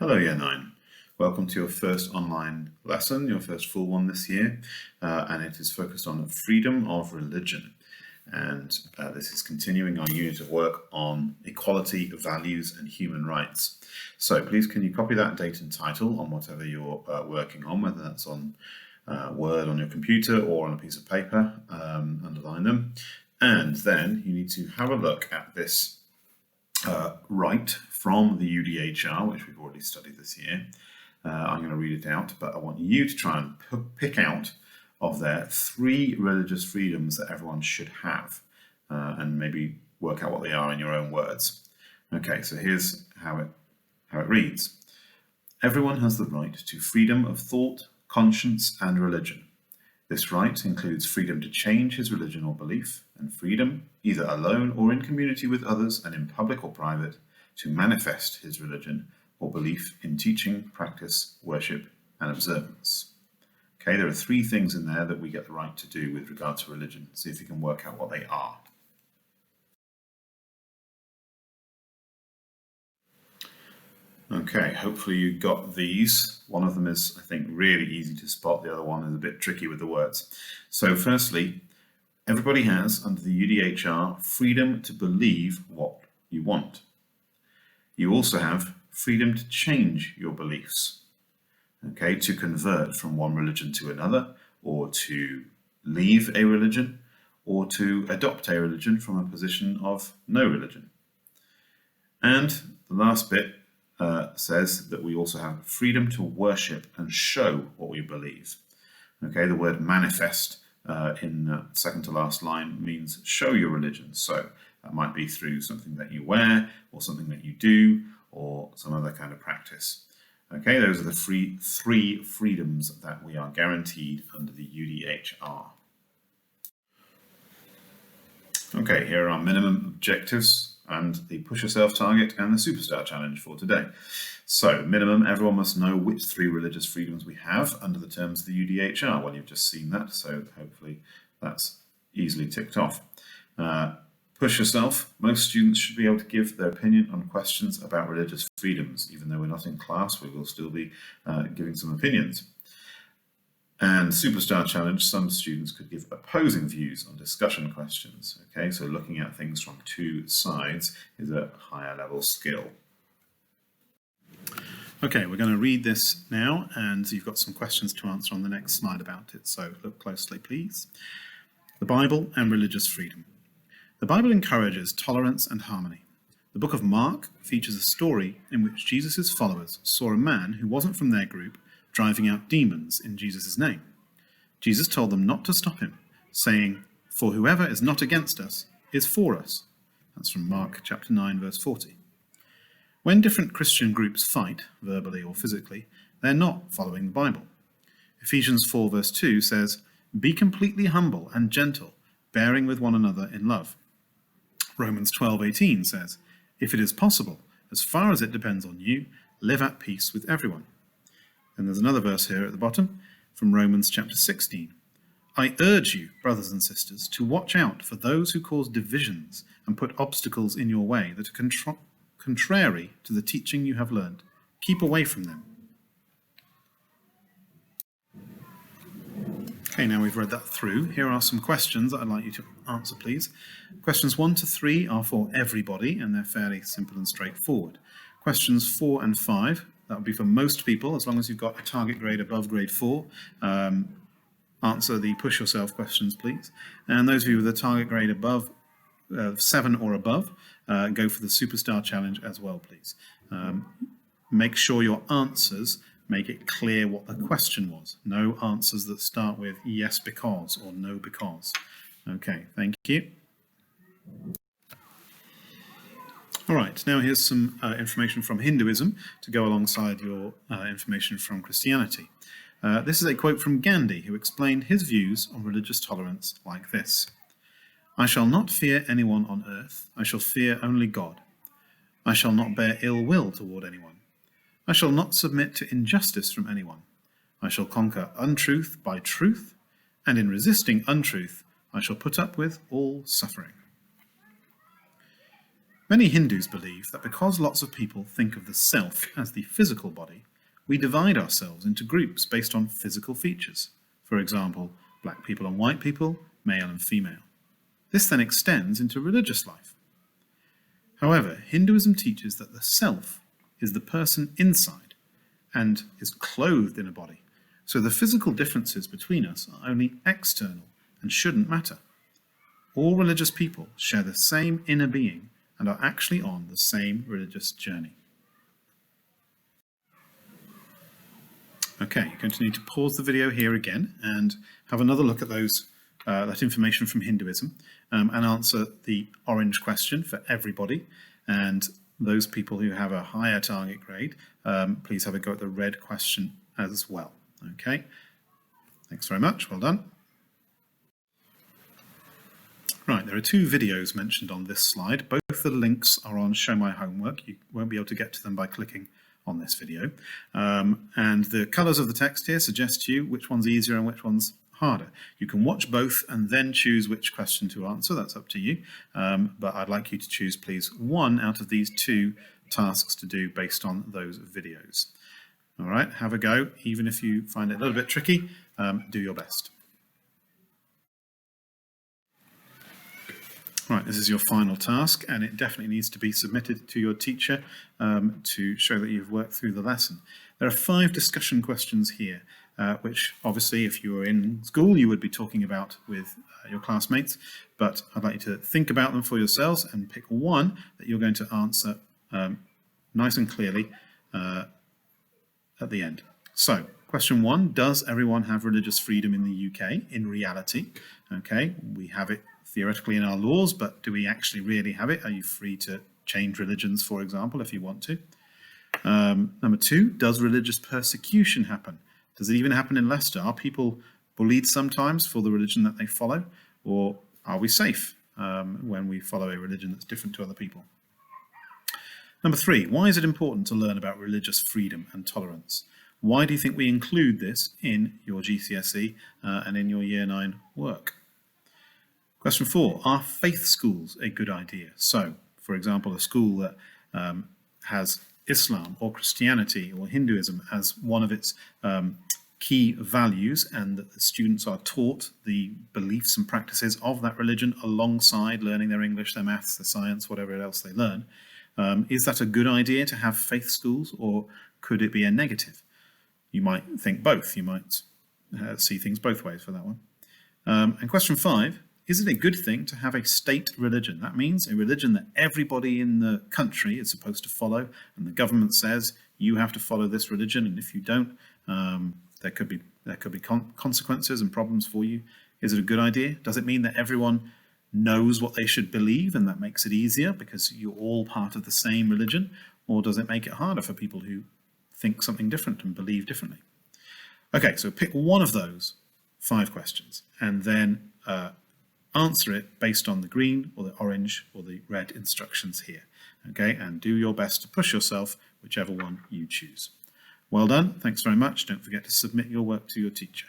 Hello, Year 9. Welcome to your first online lesson, your first full one this year, and it is focused on freedom of religion. And this is continuing our unit of work on equality, values, and human rights. So please can you copy that date and title on whatever you're working on, whether that's on Word on your computer or on a piece of paper, underline them. And then you need to have a look at this right from the UDHR, which we've already studied this year. I'm going to read it out, but I want you to try and pick out of there 3 religious freedoms that everyone should have, and maybe work out what they are in your own words. Okay, so here's how it reads. Everyone has the right to freedom of thought, conscience, and religion. This right includes freedom to change his religion or belief, and freedom, either alone or in community with others and in public or private, to manifest his religion or belief in teaching, practice, worship, and observance. Okay, there are 3 things in there that we get the right to do with regard to religion. See if you can work out what they are. Okay, hopefully you got these. One of them is, I think, really easy to spot. The other one is a bit tricky with the words. So firstly, everybody has, under the UDHR, freedom to believe what you want. You also have freedom to change your beliefs, okay, to convert from one religion to another, or to leave a religion, or to adopt a religion from a position of no religion. And the last bit says that we also have freedom to worship and show what we believe. Okay, the word manifest in the second to last line means show your religion. So that might be through something that you wear, or something that you do, or some other kind of practice. Okay, those are the 3 freedoms that we are guaranteed under the UDHR. Okay, here are our minimum objectives and the push yourself target and the superstar challenge for today. So minimum, everyone must know which 3 religious freedoms we have under the terms of the UDHR. Well, you've just seen that, so hopefully that's easily ticked off. Push yourself. Most students should be able to give their opinion on questions about religious freedoms. Even though we're not in class, we will still be giving some opinions. And superstar challenge, some students could give opposing views on discussion questions. Okay, so looking at things from 2 sides is a higher level skill. Okay, we're going to read this now, and you've got some questions to answer on the next slide about it, so look closely, please. The Bible and religious freedom. The Bible encourages tolerance and harmony. The book of Mark features a story in which Jesus' followers saw a man who wasn't from their group driving out demons in Jesus' name. Jesus told them not to stop him, saying, "For whoever is not against us is for us." That's from Mark chapter 9, verse 40. When different Christian groups fight, verbally or physically, they're not following the Bible. Ephesians 4, verse 2 says, "Be completely humble and gentle, bearing with one another in love." Romans 12:18 says, "If it is possible, as far as it depends on you, live at peace with everyone." And there's another verse here at the bottom from Romans chapter 16. "I urge you, brothers and sisters, to watch out for those who cause divisions and put obstacles in your way that are contrary to the teaching you have learned. Keep away from them." Okay, now we've read that through. Here are some questions that I'd like you to answer, please. Questions 1 to 3 are for everybody, and they're fairly simple and straightforward. Questions 4 and 5, that would be for most people, as long as you've got a target grade above grade 4. Answer the push yourself questions, please. And those of you with a target grade above 7 or above, go for the superstar challenge as well, please. Make sure your answers make it clear what the question was. No answers that start with yes because or no because. Okay, thank you. All right, now here's some information from Hinduism to go alongside your information from Christianity. This is a quote from Gandhi, who explained his views on religious tolerance like this. "I shall not fear anyone on earth. I shall fear only God. I shall not bear ill will toward anyone. I shall not submit to injustice from anyone. I shall conquer untruth by truth, and in resisting untruth, I shall put up with all suffering." Many Hindus believe that because lots of people think of the self as the physical body, we divide ourselves into groups based on physical features. For example, black people and white people, male and female. This then extends into religious life. However, Hinduism teaches that the self is the person inside and is clothed in a body. So the physical differences between us are only external and shouldn't matter. All religious people share the same inner being and are actually on the same religious journey. Okay, you're going to need to pause the video here again and have another look at that information from Hinduism and answer the orange question for everybody. And those people who have a higher target grade, please have a go at the red question as well. Okay, thanks very much, well done. Right, there are two videos mentioned on this slide. Both the links are on Show My Homework. You won't be able to get to them by clicking on this video. And the colours of the text here suggest to you which one's easier and which one's harder. You can watch both and then choose which question to answer. That's up to you. But I'd like you to choose, please, one out of these two tasks to do based on those videos. All right, have a go. Even if you find it a little bit tricky, do your best. Right, this is your final task, and it definitely needs to be submitted to your teacher to show that you've worked through the lesson. There are 5 discussion questions here, which obviously if you were in school you would be talking about with your classmates, but I'd like you to think about them for yourselves and pick one that you're going to answer nice and clearly at the end. So, question 1, does everyone have religious freedom in the UK in reality? Okay, we have it theoretically in our laws, but do we actually really have it? Are you free to change religions, for example, if you want to? Number 2, does religious persecution happen? Does it even happen in Leicester? Are people bullied sometimes for the religion that they follow? Or are we safe when we follow a religion that's different to other people? Number 3, why is it important to learn about religious freedom and tolerance? Why do you think we include this in your GCSE and in your Year 9 work? Question 4, are faith schools a good idea? So, for example, a school that has Islam or Christianity or Hinduism as one of its key values, and that the students are taught the beliefs and practices of that religion alongside learning their English, their maths, their science, whatever else they learn. Is that a good idea to have faith schools, or could it be a negative? You might think both. You might see things both ways for that one. And question 5, is it a good thing to have a state religion? That means a religion that everybody in the country is supposed to follow, and the government says you have to follow this religion, and if you don't, there could be consequences and problems for you. Is it a good idea? Does it mean that everyone knows what they should believe and that makes it easier because you're all part of the same religion? Or does it make it harder for people who think something different and believe differently? Okay, so pick one of those 5 questions and then answer it based on the green or the orange or the red instructions here. Okay, and do your best to push yourself, whichever one you choose. Well done, thanks very much. Don't forget to submit your work to your teacher.